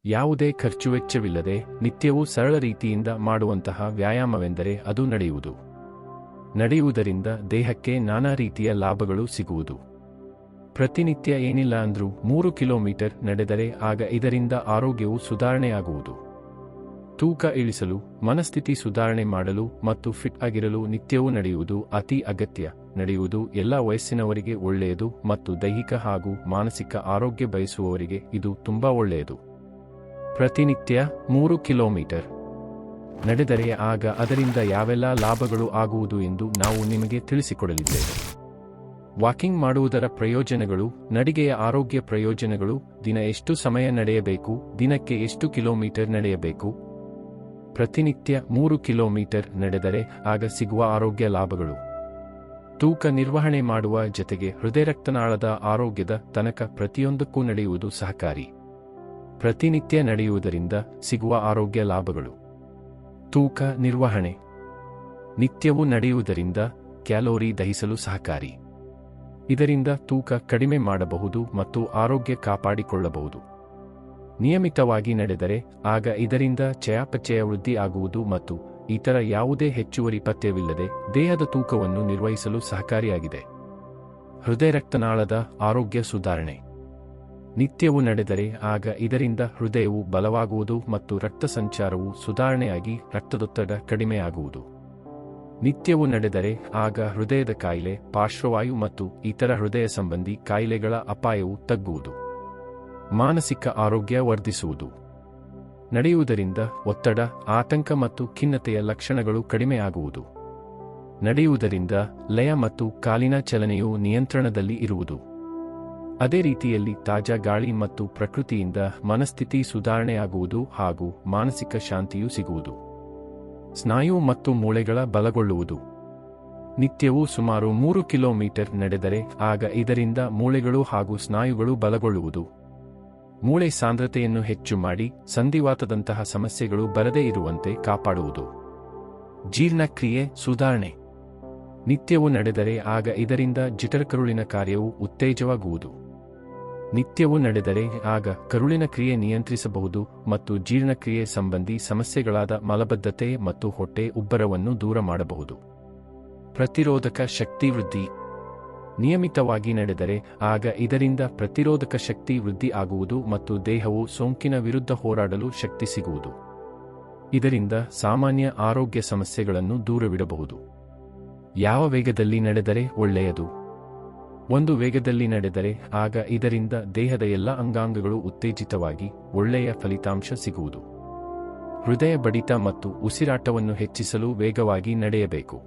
ಯಾವುದೇ ಖರ್ಚು ವೆಚ್ಚವಿಲ್ಲದೆ ನಿತ್ಯವೂ ಸರಳ ರೀತಿಯಿಂದ ಮಾಡುವಂತಹ ವ್ಯಾಯಾಮವೆಂದರೆ ಅದು ನಡೆಯುವುದು. ನಡೆಯುವುದರಿಂದ ದೇಹಕ್ಕೆ ನಾನಾ ರೀತಿಯ ಲಾಭಗಳು ಸಿಗುವುದು. ಪ್ರತಿನಿತ್ಯ ಏನಿಲ್ಲ ಅಂದ್ರೂ 3 ಕಿಲೋಮೀಟರ್ ನಡೆದರೆ ಆಗ ಇದರಿಂದ ಆರೋಗ್ಯವು ಸುಧಾರಣೆಯಾಗುವುದು. ತೂಕ ಇಳಿಸಲು, ಮನಸ್ಥಿತಿ ಸುಧಾರಣೆ ಮಾಡಲು ಮತ್ತು ಫಿಟ್ ಆಗಿರಲು ನಿತ್ಯವೂ ನಡೆಯುವುದು ಅತಿ ಅಗತ್ಯ. ನಡೆಯುವುದು ಎಲ್ಲ ವಯಸ್ಸಿನವರಿಗೆ ಒಳ್ಳೆಯದು ಮತ್ತು ದೈಹಿಕ ಹಾಗೂ ಮಾನಸಿಕ ಆರೋಗ್ಯ ಬಯಸುವವರಿಗೆ ಇದು ತುಂಬಾ ಒಳ್ಳೆಯದು. ಪ್ರತಿನಿತ್ಯ 3 ಕಿಲೋಮೀಟರ್ ನಡೆದರೆ ಆಗ ಅದರಿಂದ ಯಾವೆಲ್ಲ ಲಾಭಗಳು ಆಗುವುದು ಎಂದು ನಾವು ನಿಮಗೆ ತಿಳಿಸಿಕೊಡಲಿದ್ದೇವೆ. ವಾಕಿಂಗ್ ಮಾಡುವುದರ ಪ್ರಯೋಜನಗಳು, ನಡಿಗೆಯ ಆರೋಗ್ಯ ಪ್ರಯೋಜನಗಳು, ದಿನ ಎಷ್ಟು ಸಮಯ ನಡೆಯಬೇಕು, ದಿನಕ್ಕೆ ಎಷ್ಟು ಕಿಲೋಮೀಟರ್ ನಡೆಯಬೇಕು, ಪ್ರತಿನಿತ್ಯ 3 ಕಿಲೋಮೀಟರ್ ನಡೆದರೆ ಆಗ ಸಿಗುವ ಆರೋಗ್ಯ ಲಾಭಗಳು, ತೂಕ ನಿರ್ವಹಣೆ ಮಾಡುವ ಜತೆಗೆ ಹೃದಯರಕ್ತನಾಳದ ಆರೋಗ್ಯದ ತನಕ ಪ್ರತಿಯೊಂದಕ್ಕೂ ನಡೆಯುವುದು ಸಹಕಾರಿ. ಪ್ರತಿನಿತ್ಯ ನಡೆಯುವುದರಿಂದ ಸಿಗುವ ಆರೋಗ್ಯ ಲಾಭಗಳು. ತೂಕ ನಿರ್ವಹಣೆ. ನಿತ್ಯವೂ ನಡೆಯುವುದರಿಂದ ಕ್ಯಾಲೋರಿ ದಹಿಸಲು ಸಹಕಾರಿ. ಇದರಿಂದ ತೂಕ ಕಡಿಮೆ ಮಾಡಬಹುದು ಮತ್ತು ಆರೋಗ್ಯ ಕಾಪಾಡಿಕೊಳ್ಳಬಹುದು. ನಿಯಮಿತವಾಗಿ ನಡೆದರೆ ಆಗ ಇದರಿಂದ ಚಯಾಪಚಯ ವೃದ್ಧಿ ಆಗುವುದು ಮತ್ತು ಇತರ ಯಾವುದೇ ಹೆಚ್ಚುವರಿ ಪಥ್ಯವಿಲ್ಲದೆ ದೇಹದ ತೂಕವನ್ನು ನಿರ್ವಹಿಸಲು ಸಹಕಾರಿಯಾಗಿದೆ. ಹೃದಯರಕ್ತನಾಳದ ಆರೋಗ್ಯ ಸುಧಾರಣೆ. ನಿತ್ಯವೂ ನಡೆದರೆ ಆಗ ಇದರಿಂದ ಹೃದಯವು ಬಲವಾಗುವುದು ಮತ್ತು ರಕ್ತ ಸಂಚಾರವು ಸುಧಾರಣೆಯಾಗಿ ರಕ್ತದೊತ್ತಡ ಕಡಿಮೆಯಾಗುವುದು. ನಿತ್ಯವೂ ನಡೆದರೆ ಆಗ ಹೃದಯದ ಕಾಯಿಲೆ, ಪಾರ್ಶ್ವವಾಯು ಮತ್ತು ಇತರ ಹೃದಯ ಸಂಬಂಧಿ ಕಾಯಿಲೆಗಳ ಅಪಾಯವು ತಗ್ಗುವುದು. ಮಾನಸಿಕ ಆರೋಗ್ಯ ವರ್ಧಿಸುವುದು. ನಡೆಯುವುದರಿಂದ ಒತ್ತಡ, ಆತಂಕ ಮತ್ತು ಖಿನ್ನತೆಯ ಲಕ್ಷಣಗಳು ಕಡಿಮೆಯಾಗುವುದು. ನಡೆಯುವುದರಿಂದ ಲಯ ಮತ್ತು ಕಾಲಿನ ಚಲನೆಯು ನಿಯಂತ್ರಣದಲ್ಲಿ ಇರುವುದು. ಅದೇ ರೀತಿಯಲ್ಲಿ ತಾಜಾ ಗಾಳಿ ಮತ್ತು ಪ್ರಕೃತಿಯಿಂದ ಮನಸ್ಥಿತಿ ಸುಧಾರಣೆಯಾಗುವುದು ಹಾಗೂ ಮಾನಸಿಕ ಶಾಂತಿಯೂ ಸಿಗುವುದು. ಸ್ನಾಯು ಮತ್ತು ಮೂಳೆಗಳ ಬಲಗೊಳ್ಳುವುದು. ನಿತ್ಯವೂ ಸುಮಾರು 3 ಕಿಲೋಮೀಟರ್ ನಡೆದರೆ ಆಗ ಇದರಿಂದ ಮೂಳೆಗಳು ಹಾಗೂ ಸ್ನಾಯುಗಳು ಬಲಗೊಳ್ಳುವುದು. ಮೂಳೆ ಸಾಂದ್ರತೆಯನ್ನು ಹೆಚ್ಚು ಮಾಡಿ ಸಂಧಿವಾತದಂತಹ ಸಮಸ್ಯೆಗಳು ಬರದೇ ಇರುವಂತೆ ಕಾಪಾಡುವುದು. ಜೀರ್ಣಕ್ರಿಯೆ ಸುಧಾರಣೆ. ನಿತ್ಯವೂ ನಡೆದರೆ ಆಗ ಇದರಿಂದ ಜಠರಕರುಳಿನ ಕಾರ್ಯವು ಉತ್ತೇಜವಾಗುವುದು. ನಿತ್ಯವೂ ನಡೆದರೆ ಆಗ ಕರುಳಿನ ಕ್ರಿಯೆ ನಿಯಂತ್ರಿಸಬಹುದು ಮತ್ತು ಜೀರ್ಣಕ್ರಿಯೆ ಸಂಬಂಧಿ ಸಮಸ್ಯೆಗಳಾದ ಮಲಬದ್ಧತೆ ಮತ್ತು ಹೊಟ್ಟೆ ಉಬ್ಬರವನ್ನು ದೂರ ಮಾಡಬಹುದು. ಪ್ರತಿರೋಧಕ ಶಕ್ತಿ ವೃದ್ಧಿ. ನಿಯಮಿತವಾಗಿ ನಡೆದರೆ ಆಗ ಇದರಿಂದ ಪ್ರತಿರೋಧಕ ಶಕ್ತಿ ವೃದ್ಧಿ ಆಗುವುದು ಮತ್ತು ದೇಹವು ಸೋಂಕಿನ ವಿರುದ್ಧ ಹೋರಾಡಲು ಶಕ್ತಿ ಸಿಗುವುದು. ಇದರಿಂದ ಸಾಮಾನ್ಯ ಆರೋಗ್ಯ ಸಮಸ್ಯೆಗಳನ್ನು ದೂರವಿಡಬಹುದು. ಯಾವ ವೇಗದಲ್ಲಿ ನಡೆದರೆ ಒಳ್ಳೆಯದು? ಒಂದು ವೇಗದಲ್ಲಿ ನಡೆದರೆ ಆಗ ಇದರಿಂದ ದೇಹದ ಎಲ್ಲ ಅಂಗಾಂಗಗಳು ಉತ್ತೇಜಿತವಾಗಿ ಒಳ್ಳೆಯ ಫಲಿತಾಂಶ ಸಿಗುವುದು. ಹೃದಯ ಬಡಿತ ಮತ್ತು ಉಸಿರಾಟವನ್ನು ಹೆಚ್ಚಿಸಲು ವೇಗವಾಗಿ ನಡೆಯಬೇಕು.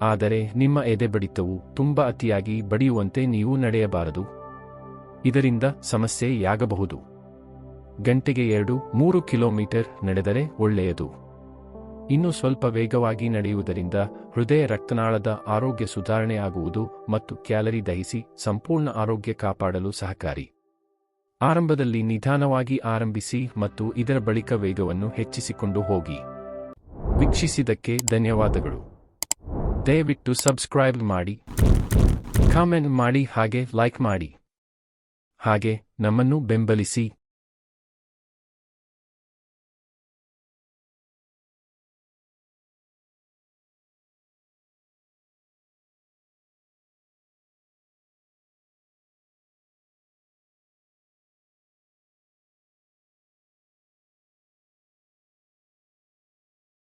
ಆದರೆ ನಿಮ್ಮ ಎದೆ ಬಡಿತವು ತುಂಬಾ ಅತಿಯಾಗಿ ಬಡಿಯುವಂತೆ ನೀವು ನಡೆಯಬಾರದು. ಇದರಿಂದ ಸಮಸ್ಯೆಯಾಗಬಹುದು. ಗಂಟೆಗೆ 2-3 ಕಿಲೋಮೀಟರ್ ನಡೆದರೆ ಒಳ್ಳೆಯದು. ಇನ್ನು ಸ್ವಲ್ಪ ವೇಗವಾಗಿ ನಡೆಯುವುದರಿಂದ ಹೃದಯ ರಕ್ತನಾಳದ ಆರೋಗ್ಯ ಸುಧಾರಣೆಯಾಗುವುದು ಮತ್ತು ಕ್ಯಾಲರಿ ದಹಿಸಿ ಸಂಪೂರ್ಣ ಆರೋಗ್ಯ ಕಾಪಾಡಲು ಸಹಕಾರಿ. ಆರಂಭದಲ್ಲಿ ನಿಧಾನವಾಗಿ ಆರಂಭಿಸಿ ಮತ್ತು ಇದರ ಬಳಿಕ ವೇಗವನ್ನು ಹೆಚ್ಚಿಸಿಕೊಂಡು ಹೋಗಿ. ವೀಕ್ಷಿಸಿದ್ದಕ್ಕೆ ಧನ್ಯವಾದಗಳು. ದಯವಿಟ್ಟು ಸಬ್ಸ್ಕ್ರೈಬ್ ಮಾಡಿ, ಕಾಮೆಂಟ್ ಮಾಡಿ ಹಾಗೆ ಲೈಕ್ ಮಾಡಿ. ಹಾಗೆ ನಮ್ಮನ್ನು ಬೆಂಬಲಿಸಿ.